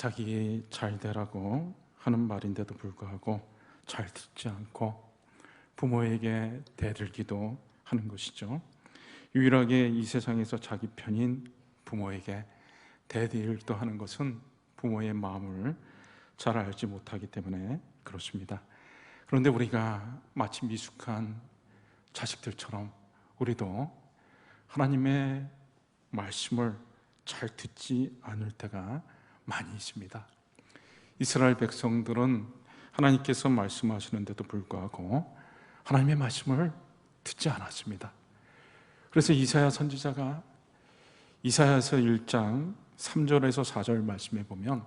자기 잘 되라고 하는 말인데도 불구하고 잘 듣지 않고 부모에게 대들기도 하는 것이죠. 유일하게 이 세상에서 자기 편인 부모에게 대들기도 하는 것은 부모의 마음을 잘 알지 못하기 때문에 그렇습니다. 그런데 우리가 마치 미숙한 자식들처럼 우리도 하나님의 말씀을 잘 듣지 않을 때가 많이 있습니다. 이스라엘 백성들은 하나님께서 말씀하시는데도 불구하고 하나님의 말씀을 듣지 않았습니다. 그래서 이사야 선지자가 이사야서 1장 3절에서 4절 말씀에 보면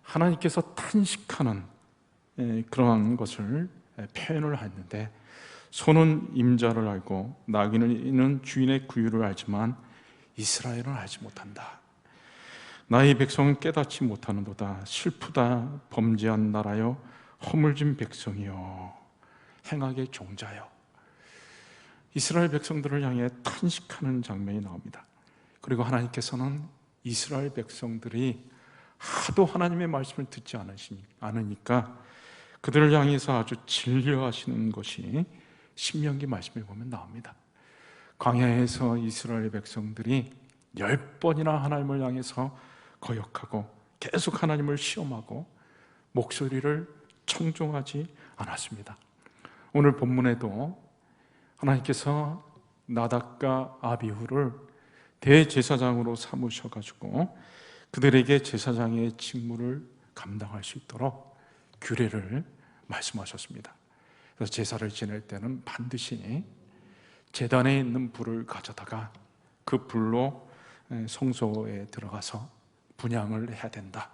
하나님께서 탄식하는 그러한 것을 표현을 했는데, 소는 임자를 알고 나귀는 주인의 구유를 알지만 이스라엘은 알지 못한다. 나의 백성은 깨닫지 못하는도다. 슬프다. 범죄한 나라여, 허물진 백성이여, 행악의 종자여. 이스라엘 백성들을 향해 탄식하는 장면이 나옵니다. 그리고 하나님께서는 이스라엘 백성들이 하도 하나님의 말씀을 듣지 않으니까 그들을 향해서 아주 진료하시는 것이 신명기 말씀에 보면 나옵니다. 광야에서 이스라엘 백성들이 10번이나 하나님을 향해서 거역하고 계속 하나님을 시험하고 목소리를 청종하지 않았습니다. 오늘 본문에도 하나님께서 나답과 아비후를 대제사장으로 삼으셔가지고 그들에게 제사장의 직무를 감당할 수 있도록 규례를 말씀하셨습니다. 그래서 제사를 지낼 때는 반드시 제단에 있는 불을 가져다가 그 불로 성소에 들어가서 분향을 해야 된다.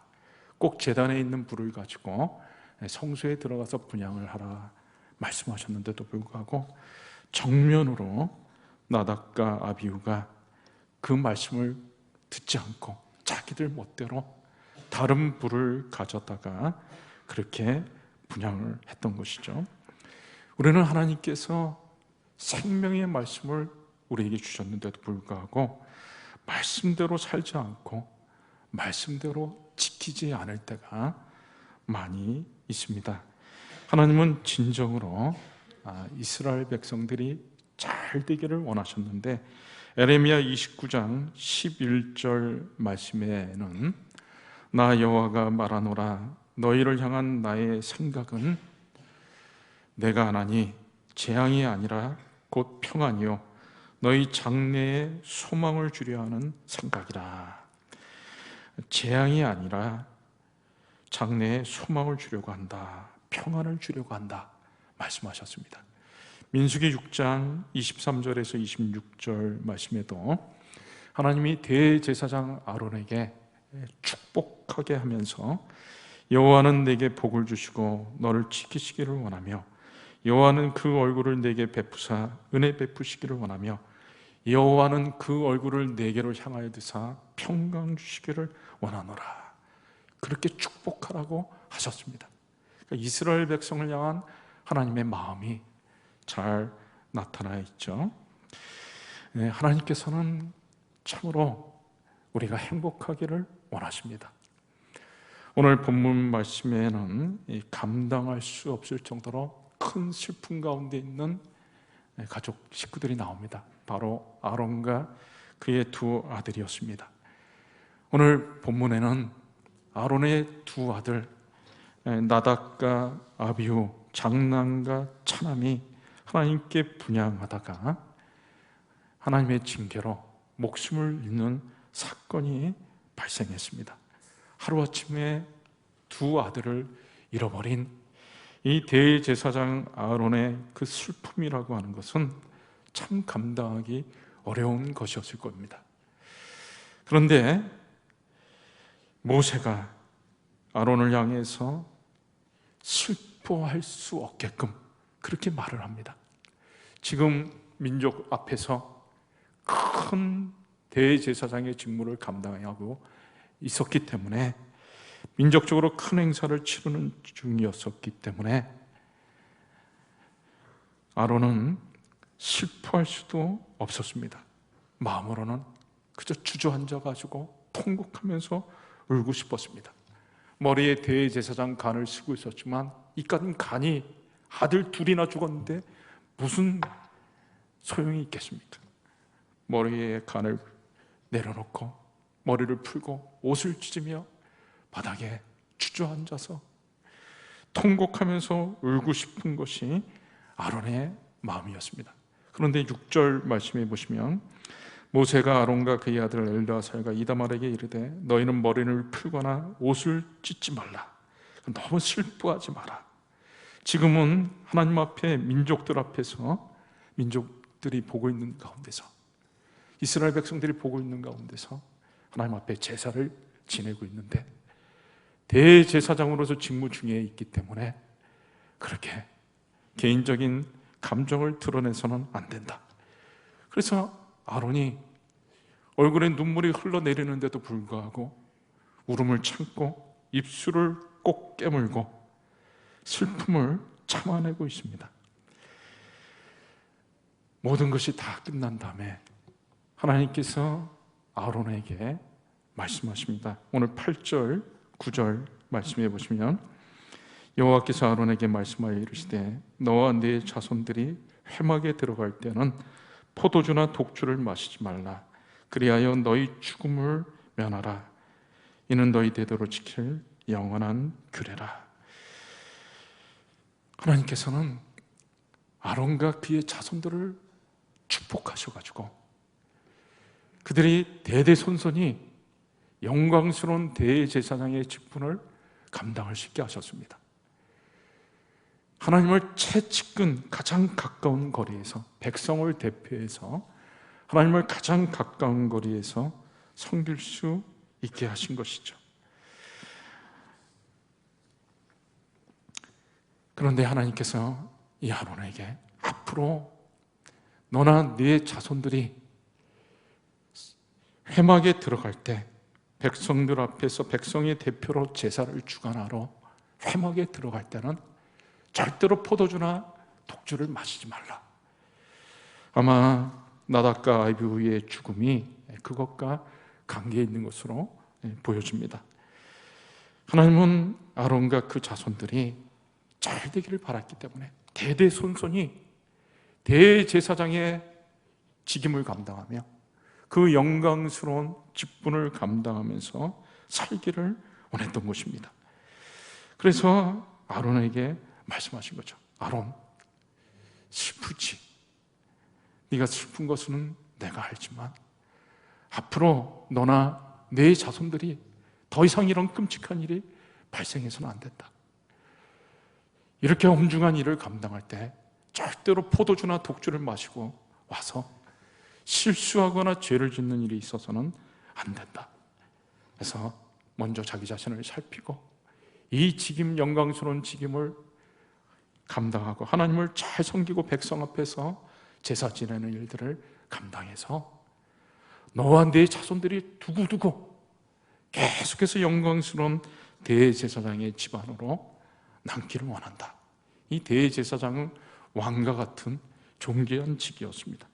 꼭 제단에 있는 불을 가지고 성소에 들어가서 분향을 하라 말씀하셨는데도 불구하고 정면으로 나답과 아비후가 그 말씀을 듣지 않고 자기들 멋대로 다른 불을 가져다가 그렇게 분향을 했던 것이죠. 우리는 하나님께서 생명의 말씀을 우리에게 주셨는데도 불구하고 말씀대로 살지 않고 말씀대로 지키지 않을 때가 많이 있습니다. 하나님은 진정으로 이스라엘 백성들이 잘 되기를 원하셨는데, 에레미야 29장 11절 말씀에는 나 여호와가 말하노라, 너희를 향한 나의 생각은 내가 하나니 재앙이 아니라 곧 평안이요 너희 장래에 소망을 주려 하는 생각이라. 재앙이 아니라 장래에 소망을 주려고 한다, 평안을 주려고 한다 말씀하셨습니다. 민수기 6장 23절에서 26절 말씀에도 하나님이 대제사장 아론에게 축복하게 하면서 여호와는 내게 복을 주시고 너를 지키시기를 원하며 여호와는 그 얼굴을 내게 베푸사 은혜 베푸시기를 원하며 여호와는 그 얼굴을 내게로 향하여 드사 평강 주시기를 원하노라. 그렇게 축복하라고 하셨습니다. 그러니까 이스라엘 백성을 향한 하나님의 마음이 잘 나타나 있죠. 하나님께서는 참으로 우리가 행복하기를 원하십니다. 오늘 본문 말씀에는 감당할 수 없을 정도로 큰 슬픔 가운데 있는 가족 식구들이 나옵니다. 바로 아론과 그의 두 아들이었습니다. 오늘 본문에는 아론의 두 아들 나답과 아비후, 장남과 차남이 하나님께 분향하다가 하나님의 징계로 목숨을 잃는 사건이 발생했습니다. 하루아침에 두 아들을 잃어버린 이 대제사장 아론의 그 슬픔이라고 하는 것은 참 감당하기 어려운 것이었을 겁니다. 그런데 모세가 아론을 향해서 슬퍼할 수 없게끔 그렇게 말을 합니다. 지금 민족 앞에서 큰 대제사장의 직무를 감당하고 있었기 때문에, 민족적으로 큰 행사를 치르는 중이었었기 때문에 아론은 슬퍼할 수도 없었습니다. 마음으로는 그저 주저앉아가지고 통곡하면서 울고 싶었습니다. 머리에 대제사장 간을 쓰고 있었지만 이 간이 아들 둘이나 죽었는데 무슨 소용이 있겠습니까? 머리에 간을 내려놓고 머리를 풀고 옷을 찢으며 바닥에 주저앉아서 통곡하면서 울고 싶은 것이 아론의 마음이었습니다. 그런데 6절 말씀해 보시면 모세가 아론과 그의 아들 엘드아살과 이다말에게 이르되 너희는 머리를 풀거나 옷을 찢지 말라. 너무 슬퍼하지 마라. 지금은 하나님 앞에 민족들 앞에서 민족들이 보고 있는 가운데서 이스라엘 백성들이 보고 있는 가운데서 하나님 앞에 제사를 지내고 있는데 대제사장으로서 직무 중에 있기 때문에 그렇게 개인적인 감정을 드러내서는 안 된다. 그래서 아론이 얼굴에 눈물이 흘러내리는데도 불구하고 울음을 참고 입술을 꼭 깨물고 슬픔을 참아내고 있습니다. 모든 것이 다 끝난 다음에 하나님께서 아론에게 말씀하십니다. 오늘 8절, 9절 말씀해 보시면 여호와께서 아론에게 말씀하여 이르시되 너와 네 자손들이 회막에 들어갈 때는 포도주나 독주를 마시지 말라. 그리하여 너희 죽음을 면하라. 이는 너희 대대로 지킬 영원한 규례라. 하나님께서는 아론과 그의 자손들을 축복하셔가지고 그들이 대대손손이 영광스러운 대제사장의 직분을 감당할 수 있게 하셨습니다. 하나님을 최측근 가장 가까운 거리에서 백성을 대표해서 하나님을 가장 가까운 거리에서 섬길 수 있게 하신 것이죠. 그런데 하나님께서 이 아론에게 앞으로 너나 네 자손들이 회막에 들어갈 때 백성들 앞에서 백성의 대표로 제사를 주관하러 회막에 들어갈 때는 절대로 포도주나 독주를 마시지 말라. 아마 나답과 아비후의 죽음이 그것과 관계 있는 것으로 보여집니다. 하나님은 아론과 그 자손들이 잘 되기를 바랐기 때문에 대대손손이 대제사장의 직임을 감당하며 그 영광스러운 직분을 감당하면서 살기를 원했던 것입니다. 그래서 아론에게 말씀하신 거죠. 아론, 슬프지. 네가 슬픈 것은 내가 알지만 앞으로 너나 내 자손들이 더 이상 이런 끔찍한 일이 발생해서는 안 된다. 이렇게 엄중한 일을 감당할 때 절대로 포도주나 독주를 마시고 와서 실수하거나 죄를 짓는 일이 있어서는 안 된다. 그래서 먼저 자기 자신을 살피고 이 직임, 영광스러운 직임을 감당하고 하나님을 잘 섬기고 백성 앞에서 제사 지내는 일들을 감당해서 너와 네 자손들이 두고두고 계속해서 영광스러운 대제사장의 집안으로 남기를 원한다. 이 대제사장은 왕과 같은 존귀한 직이었습니다.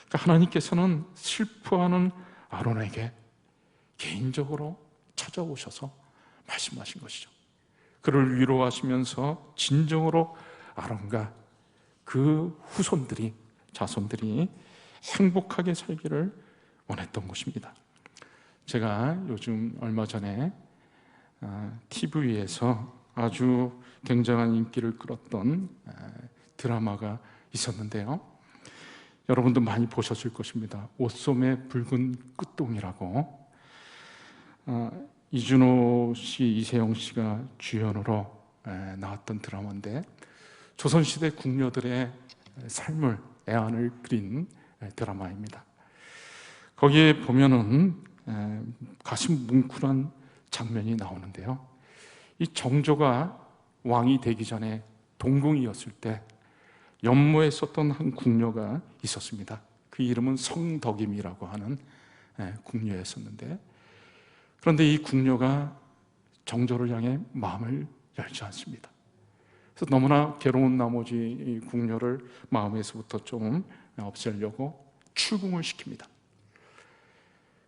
그러니까 하나님께서는 슬퍼하는 아론에게 개인적으로 찾아오셔서 말씀하신 것이죠. 그를 위로하시면서 진정으로 아론과 그 후손들이, 자손들이 행복하게 살기를 원했던 것입니다. 제가 요즘 얼마 전에 TV에서 아주 굉장한 인기를 끌었던 드라마가 있었는데요. 여러분도 많이 보셨을 것입니다. 옷소매 붉은 끝동이라고 이준호 씨, 이세영 씨가 주연으로 나왔던 드라마인데 조선시대 궁녀들의 삶을, 애환을 그린 드라마입니다. 거기에 보면은 가슴 뭉클한 장면이 나오는데요. 이 정조가 왕이 되기 전에 동궁이었을 때 연모에 썼던 한 궁녀가 있었습니다. 그 이름은 성덕임이라고 하는 궁녀였었는데, 그런데 이 궁녀가 정조를 향해 마음을 열지 않습니다. 그래서 너무나 괴로운 나머지 이 궁녀를 마음에서부터 좀 없애려고 출궁을 시킵니다.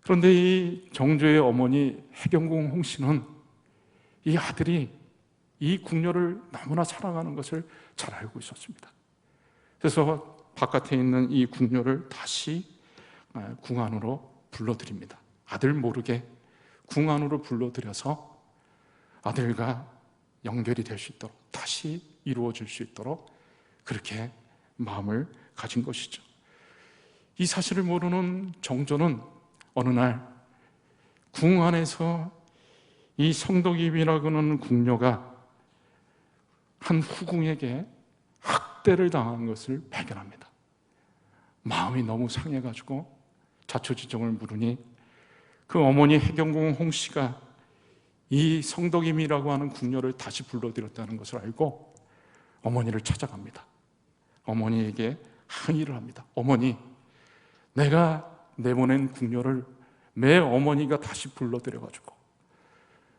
그런데 이 정조의 어머니 해경궁 홍 씨는 이 아들이 이 궁녀를 너무나 사랑하는 것을 잘 알고 있었습니다. 그래서 바깥에 있는 이 궁녀를 다시 궁 안으로 불러들입니다. 아들 모르게 궁 안으로 불러들여서 아들과 연결이 될 수 있도록, 다시 이루어질 수 있도록 그렇게 마음을 가진 것이죠. 이 사실을 모르는 정조는 어느 날 궁 안에서 이 성덕입이라고 하는 궁녀가 한 후궁에게 학대를 당한 것을 발견합니다. 마음이 너무 상해가지고 자초지종을 물으니 그 어머니 해경궁 홍 씨가 이 성덕임이라고 하는 궁녀를 다시 불러들였다는 것을 알고 어머니를 찾아갑니다. 어머니에게 항의를 합니다. 어머니, 내가 내보낸 궁녀를 내 어머니가 다시 불러들여가지고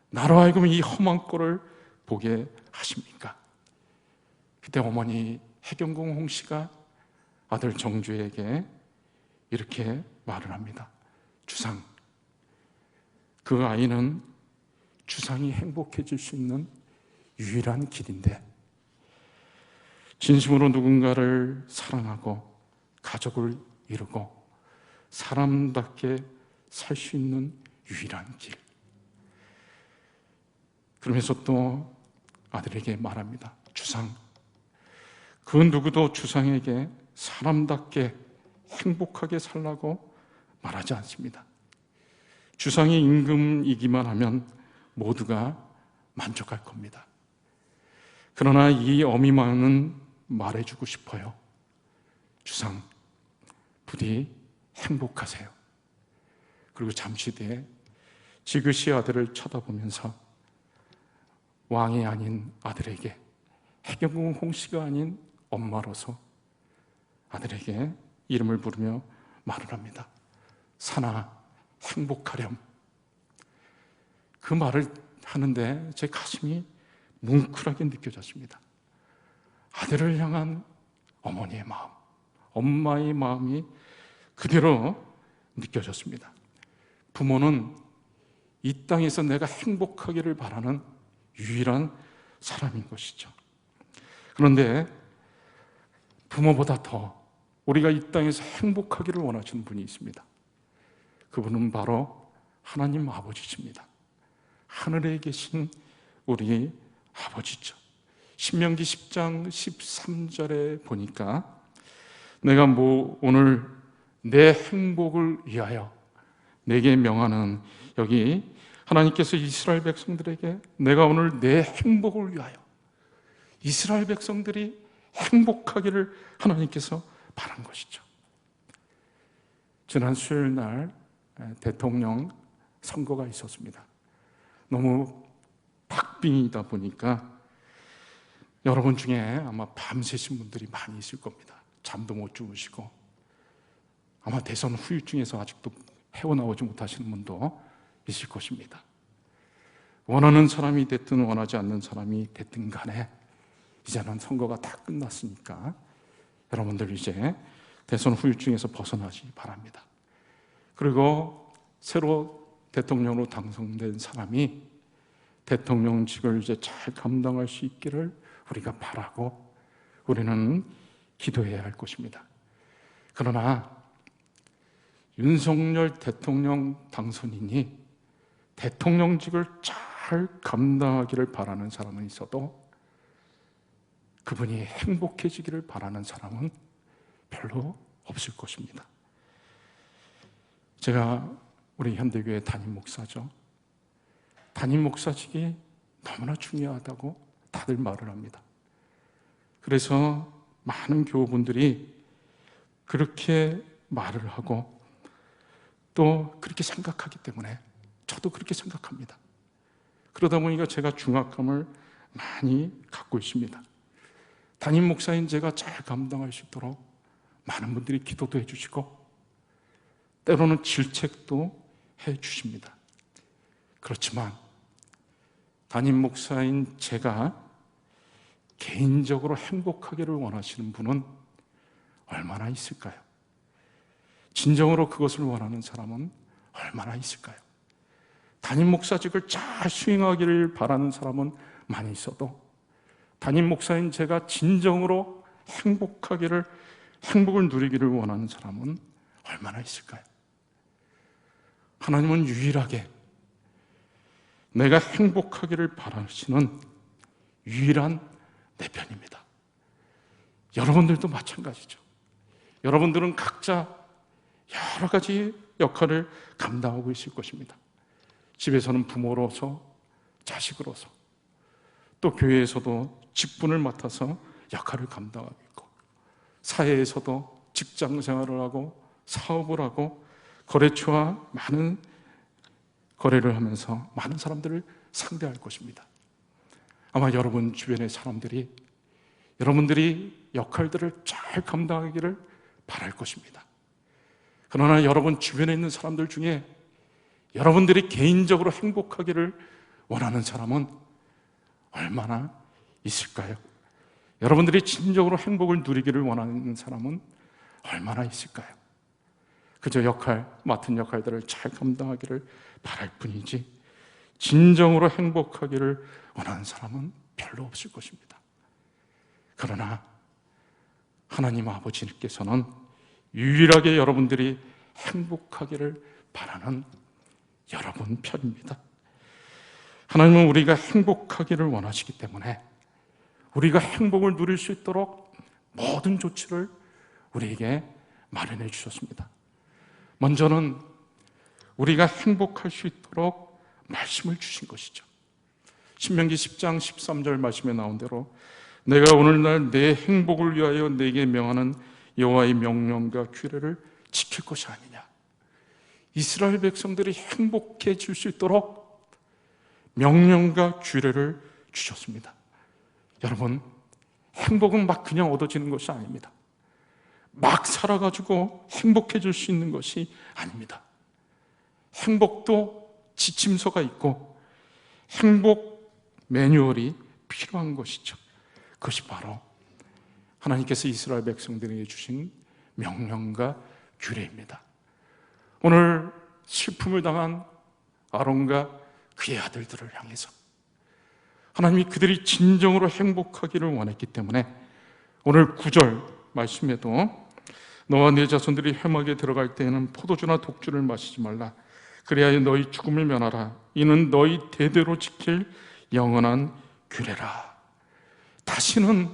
나로 하여금 이 험한 꼴을 보게 하십니까? 그때 어머니 해경궁 홍 씨가 아들 정주에게 이렇게 말을 합니다. 주상, 그 아이는 주상이 행복해질 수 있는 유일한 길인데 진심으로 누군가를 사랑하고 가족을 이루고 사람답게 살 수 있는 유일한 길. 그러면서 또 아들에게 말합니다. 주상, 그 누구도 주상에게 사람답게 행복하게 살라고 말하지 않습니다. 주상이 임금이기만 하면 모두가 만족할 겁니다. 그러나 이 어미만은 말해주고 싶어요. 주상, 부디 행복하세요. 그리고 잠시 뒤에 지그시 아들을 쳐다보면서 왕이 아닌 아들에게, 해경궁 홍 씨가 아닌 엄마로서 아들에게 이름을 부르며 말을 합니다. 사나, 행복하렴. 그 말을 하는데 제 가슴이 뭉클하게 느껴졌습니다. 아들을 향한 어머니의 마음, 엄마의 마음이 그대로 느껴졌습니다. 부모는 이 땅에서 내가 행복하기를 바라는 유일한 사람인 것이죠. 그런데 부모보다 더 우리가 이 땅에서 행복하기를 원하시는 분이 있습니다. 그분은 바로 하나님 아버지십니다. 하늘에 계신 우리 아버지죠. 신명기 10장 13절에 보니까 내가 오늘 내 행복을 위하여 내게 명하는, 여기 하나님께서 이스라엘 백성들에게 내가 오늘 내 행복을 위하여, 이스라엘 백성들이 행복하기를 하나님께서 바란 것이죠. 지난 수요일 날 대통령 선거가 있었습니다. 너무 박빙이다 보니까 여러분 중에 아마 밤새신 분들이 많이 있을 겁니다. 잠도 못 주무시고 아마 대선 후유증에서 아직도 헤어나오지 못하시는 분도 있을 것입니다. 원하는 사람이 됐든 원하지 않는 사람이 됐든 간에 이제는 선거가 다 끝났으니까 여러분들 이제 대선 후유증에서 벗어나시 바랍니다. 그리고 새로 대통령으로 당선된 사람이 대통령직을 이제 잘 감당할 수 있기를 우리가 바라고 우리는 기도해야 할 것입니다. 그러나 윤석열 대통령 당선인이 대통령직을 잘 감당하기를 바라는 사람은 있어도 그분이 행복해지기를 바라는 사람은 별로 없을 것입니다. 제가 우리 현대교회 담임 목사죠. 담임 목사직이 너무나 중요하다고 다들 말을 합니다. 그래서 많은 교우분들이 그렇게 말을 하고 또 그렇게 생각하기 때문에 저도 그렇게 생각합니다. 그러다 보니까 제가 중압감을 많이 갖고 있습니다. 담임 목사인 제가 잘 감당할 수 있도록 많은 분들이 기도도 해주시고 때로는 질책도 해주십니다. 그렇지만 담임 목사인 제가 개인적으로 행복하기를 원하시는 분은 얼마나 있을까요? 진정으로 그것을 원하는 사람은 얼마나 있을까요? 담임 목사직을 잘 수행하기를 바라는 사람은 많이 있어도 담임 목사인 제가 진정으로 행복을 누리기를 원하는 사람은 얼마나 있을까요? 하나님은 유일하게 내가 행복하기를 바라시는 유일한 내 편입니다. 여러분들도 마찬가지죠. 여러분들은 각자 여러 가지 역할을 감당하고 있을 것입니다. 집에서는 부모로서, 자식으로서, 또 교회에서도 직분을 맡아서 역할을 감당하고 있고, 사회에서도 직장 생활을 하고 사업을 하고 거래처와 많은 거래를 하면서 많은 사람들을 상대할 것입니다. 아마 여러분 주변의 사람들이 여러분들이 역할들을 잘 감당하기를 바랄 것입니다. 그러나 여러분 주변에 있는 사람들 중에 여러분들이 개인적으로 행복하기를 원하는 사람은 얼마나 있을까요? 여러분들이 진정으로 행복을 누리기를 원하는 사람은 얼마나 있을까요? 그저 맡은 역할들을 잘 감당하기를 바랄 뿐이지 진정으로 행복하기를 원하는 사람은 별로 없을 것입니다. 그러나 하나님 아버지께서는 유일하게 여러분들이 행복하기를 바라는 여러분 편입니다. 하나님은 우리가 행복하기를 원하시기 때문에 우리가 행복을 누릴 수 있도록 모든 조치를 우리에게 마련해 주셨습니다. 먼저는 우리가 행복할 수 있도록 말씀을 주신 것이죠. 신명기 10장 13절 말씀에 나온 대로 내가 오늘날 내 행복을 위하여 내게 명하는 여호와의 명령과 규례를 지킬 것이 아니냐. 이스라엘 백성들이 행복해질 수 있도록 명령과 규례를 주셨습니다. 여러분, 행복은 막 그냥 얻어지는 것이 아닙니다. 막 살아가지고 행복해질 수 있는 것이 아닙니다. 행복도 지침서가 있고 행복 매뉴얼이 필요한 것이죠. 그것이 바로 하나님께서 이스라엘 백성들에게 주신 명령과 규례입니다. 오늘 슬픔을 당한 아론과 그의 아들들을 향해서 하나님이 그들이 진정으로 행복하기를 원했기 때문에 오늘 9절 말씀에도 너와 네 자손들이 회막에 들어갈 때에는 포도주나 독주를 마시지 말라. 그래야 너희 죽음을 면하라. 이는 너희 대대로 지킬 영원한 규례라. 다시는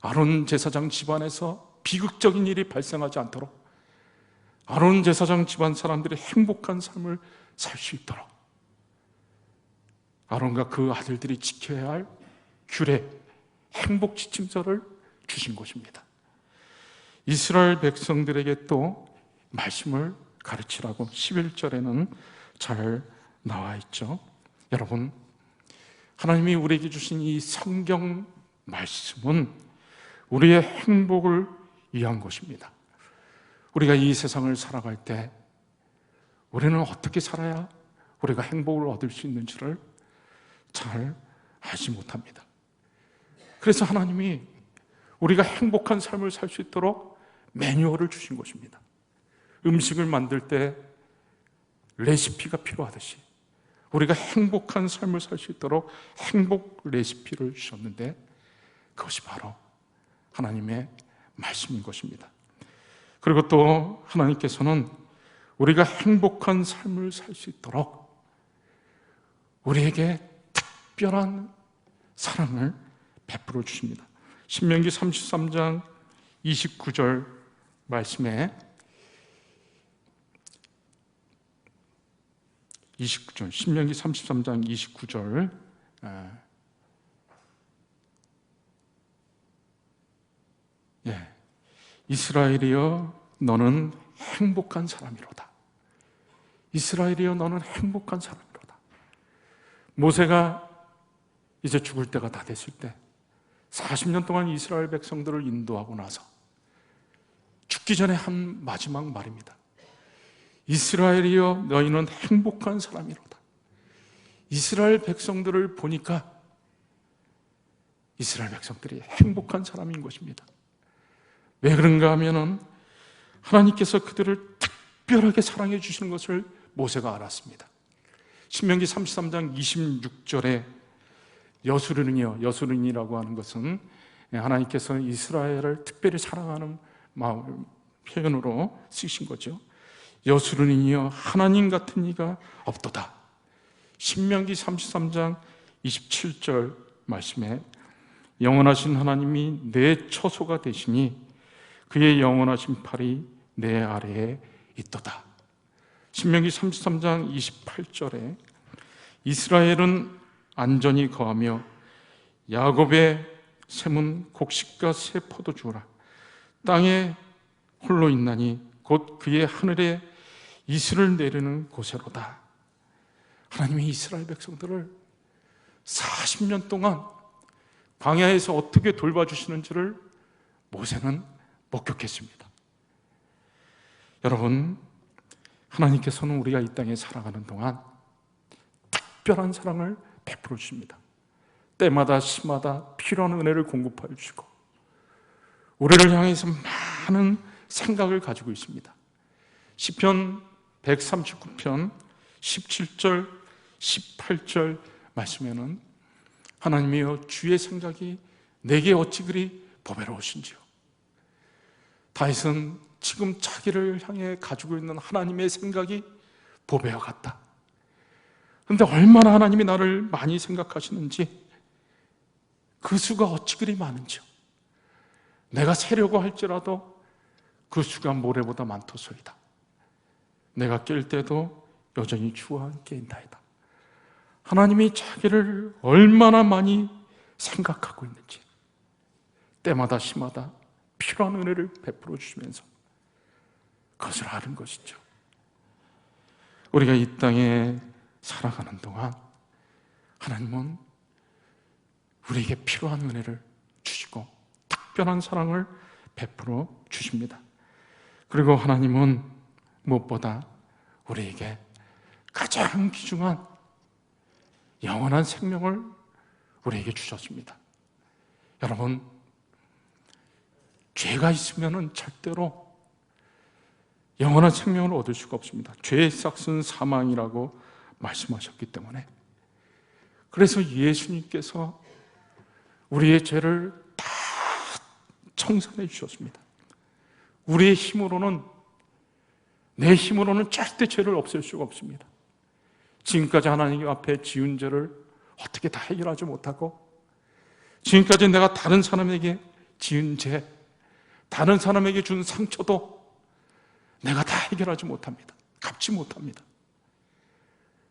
아론 제사장 집안에서 비극적인 일이 발생하지 않도록 아론 제사장 집안 사람들이 행복한 삶을 살 수 있도록 아론과 그 아들들이 지켜야 할 규례, 행복 지침서를 주신 것입니다. 이스라엘 백성들에게 또 말씀을 가르치라고 11절에는 잘 나와 있죠. 여러분, 하나님이 우리에게 주신 이 성경 말씀은 우리의 행복을 위한 것입니다. 우리가 이 세상을 살아갈 때 우리는 어떻게 살아야 우리가 행복을 얻을 수 있는지를 잘 알지 못합니다. 그래서 하나님이 우리가 행복한 삶을 살 수 있도록 매뉴얼을 주신 것입니다. 음식을 만들 때 레시피가 필요하듯이 우리가 행복한 삶을 살 수 있도록 행복 레시피를 주셨는데 그것이 바로 하나님의 말씀인 것입니다. 그리고 또 하나님께서는 우리가 행복한 삶을 살 수 있도록 우리에게 특별한 사랑을 베풀어 주십니다. 신명기 33장 29절 말씀에 29절, 신명기 33장 29절 이스라엘이여 너는 행복한 사람이로다. 이스라엘이여 너는 행복한 사람이로다. 모세가 이제 죽을 때가 다 됐을 때 40년 동안 이스라엘 백성들을 인도하고 나서 죽기 전에 한 마지막 말입니다. 이스라엘이여 너희는 행복한 사람이로다. 이스라엘 백성들을 보니까 이스라엘 백성들이 행복한 사람인 것입니다. 왜 그런가 하면은 하나님께서 그들을 특별하게 사랑해 주시는 것을 모세가 알았습니다. 신명기 33장 26절에 여수른이라고 하는 것은 하나님께서 이스라엘을 특별히 사랑하는 마음 표현으로 쓰신 거죠. 여수른이여 하나님 같은 이가 없도다. 신명기 33장 27절 말씀에 영원하신 하나님이 내 처소가 되시니 그의 영원하신 팔이 내 아래에 있도다. 신명기 33장 28절에 이스라엘은 안전히 거하며 야곱의 샘은 곡식과 새 포도주라. 땅에 홀로 있나니 곧 그의 하늘에 이슬을 내리는 곳에로다. 하나님이 이스라엘 백성들을 40년 동안 광야에서 어떻게 돌봐주시는지를 모세는 목격했습니다. 여러분, 하나님께서는 우리가 이 땅에 살아가는 동안 특별한 사랑을 베풀어 주십니다. 때마다 시마다 필요한 은혜를 공급하여 주시고 우리를 향해서 많은 생각을 가지고 있습니다. 시편 139편 17절 18절 말씀에는 하나님이여 주의 생각이 내게 어찌 그리 보배로우신지요. 다윗은 지금 자기를 향해 가지고 있는 하나님의 생각이 보배와 같다. 그런데 얼마나 하나님이 나를 많이 생각하시는지, 그 수가 어찌 그리 많은지요. 내가 세려고 할지라도 그 수가 모래보다 많도소이다. 내가 깰 때도 여전히 주와 함께 있나이다. 하나님이 자기를 얼마나 많이 생각하고 있는지 때마다 시마다 필요한 은혜를 베풀어 주시면서 그것을 아는 것이죠. 우리가 이 땅에 살아가는 동안 하나님은 우리에게 필요한 은혜를 주시고 특별한 사랑을 베풀어 주십니다. 그리고 하나님은 무엇보다 우리에게 가장 귀중한 영원한 생명을 우리에게 주셨습니다. 여러분, 죄가 있으면 절대로 영원한 생명을 얻을 수가 없습니다. 죄의 삭은 사망이라고 말씀하셨기 때문에, 그래서 예수님께서 우리의 죄를 다 청산해 주셨습니다. 우리의 힘으로는, 내 힘으로는 절대 죄를 없앨 수가 없습니다. 지금까지 하나님 앞에 지은 죄를 어떻게 다 해결하지 못하고, 지금까지 내가 다른 사람에게 지은 죄, 다른 사람에게 준 상처도 내가 다 해결하지 못합니다. 갚지 못합니다.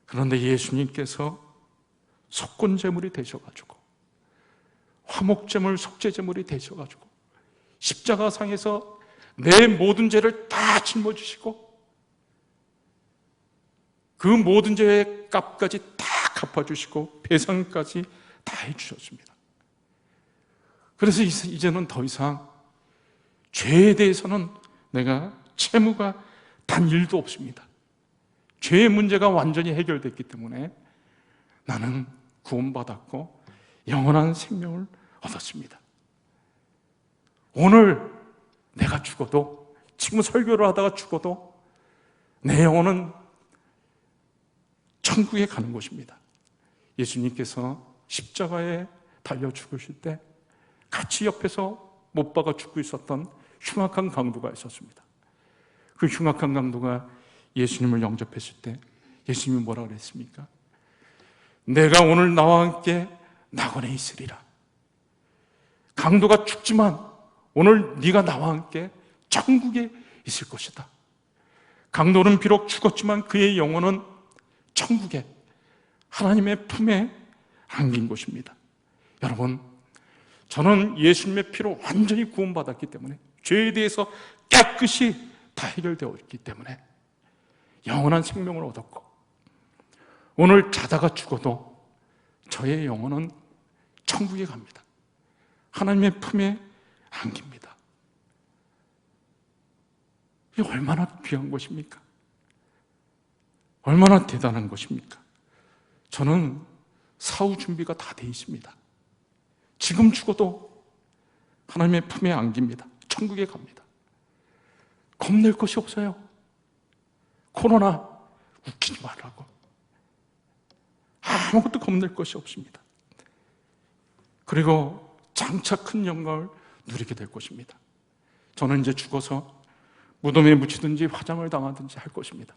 그런데 예수님께서 속건제물이 되셔가지고, 화목제물, 속죄제물이 되셔가지고 십자가상에서 내 모든 죄를 다 짊어지시고 그 모든 죄의 값까지 다 갚아주시고 배상까지 다 해주셨습니다. 그래서 이제는 더 이상 죄에 대해서는 내가 채무가 단 1도 없습니다. 죄의 문제가 완전히 해결됐기 때문에 나는 구원받았고 영원한 생명을 얻었습니다. 오늘 내가 죽어도, 지금 설교를 하다가 죽어도 내 영혼은 천국에 가는 것입니다. 예수님께서 십자가에 달려 죽으실 때 같이 옆에서 못 박아 죽고 있었던 흉악한 강도가 있었습니다. 그 흉악한 강도가 예수님을 영접했을 때 예수님이 뭐라 그랬습니까? 내가 오늘 나와 함께 낙원에 있으리라. 강도가 죽지만 오늘 네가 나와 함께 천국에 있을 것이다. 강도는 비록 죽었지만 그의 영혼은 천국에, 하나님의 품에 안긴 것입니다. 여러분, 저는 예수님의 피로 완전히 구원받았기 때문에, 죄에 대해서 깨끗이 다 해결되었기 때문에 영원한 생명을 얻었고, 오늘 자다가 죽어도 저의 영혼은 천국에 갑니다. 하나님의 품에 안깁니다. 이게 얼마나 귀한 것입니까? 얼마나 대단한 것입니까? 저는 사후 준비가 다 돼 있습니다. 지금 죽어도 하나님의 품에 안깁니다. 천국에 갑니다. 겁낼 것이 없어요. 코로나 웃기지 말라고. 아무것도 겁낼 것이 없습니다. 그리고 장차 큰 영광을 누리게 될 것입니다. 저는 이제 죽어서 무덤에 묻히든지 화장을 당하든지 할 것입니다.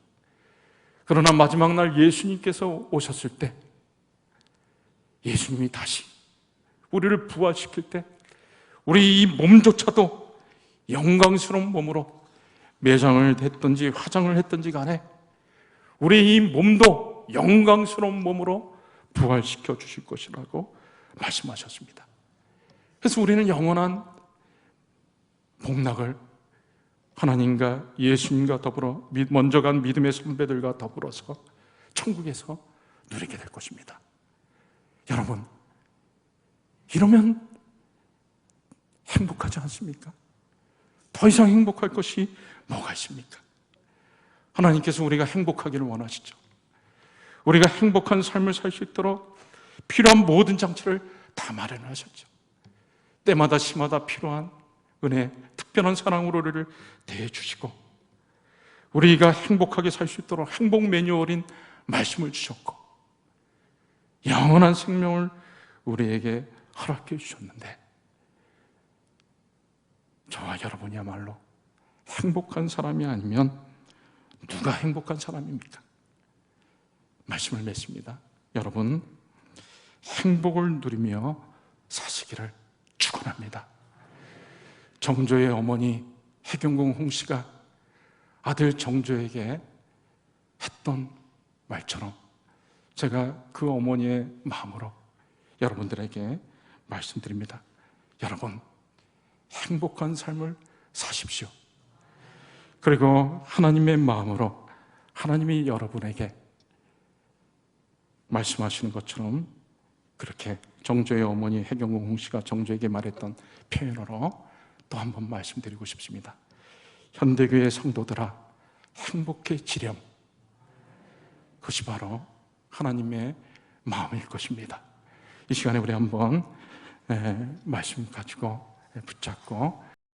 그러나 마지막 날 예수님께서 오셨을 때, 예수님이 다시 우리를 부활시킬 때, 우리 이 몸조차도 영광스러운 몸으로 매장을 했든지 화장을 했든지 간에 우리 이 몸도 영광스러운 몸으로 부활시켜 주실 것이라고 말씀하셨습니다. 그래서 우리는 영원한 복락을 하나님과 예수님과 더불어 먼저 간 믿음의 선배들과 더불어서 천국에서 누리게 될 것입니다. 여러분, 이러면 행복하지 않습니까? 더 이상 행복할 것이 뭐가 있습니까? 하나님께서 우리가 행복하기를 원하시죠. 우리가 행복한 삶을 살 수 있도록 필요한 모든 장치를 다 마련하셨죠. 때마다 시마다 필요한 은혜, 특별한 사랑으로 우리를 대해주시고, 우리가 행복하게 살 수 있도록 행복 매뉴얼인 말씀을 주셨고, 영원한 생명을 우리에게 허락해 주셨는데, 저와 여러분이야말로 행복한 사람이 아니면 누가 행복한 사람입니까? 말씀을 맺습니다. 여러분, 행복을 누리며 사시기를 축원합니다. 정조의 어머니 해경궁 홍씨가 아들 정조에게 했던 말처럼 제가 그 어머니의 마음으로 여러분들에게 말씀드립니다. 여러분, 행복한 삶을 사십시오. 그리고 하나님의 마음으로 하나님이 여러분에게 말씀하시는 것처럼 그렇게 정조의 어머니 해경궁 홍씨가 정조에게 말했던 표현으로 또 한 번 말씀드리고 싶습니다. 현대교회 성도들아, 행복해지렴. 그것이 바로 하나님의 마음일 것입니다. 이 시간에 우리 한번 말씀 가지고 붙잡고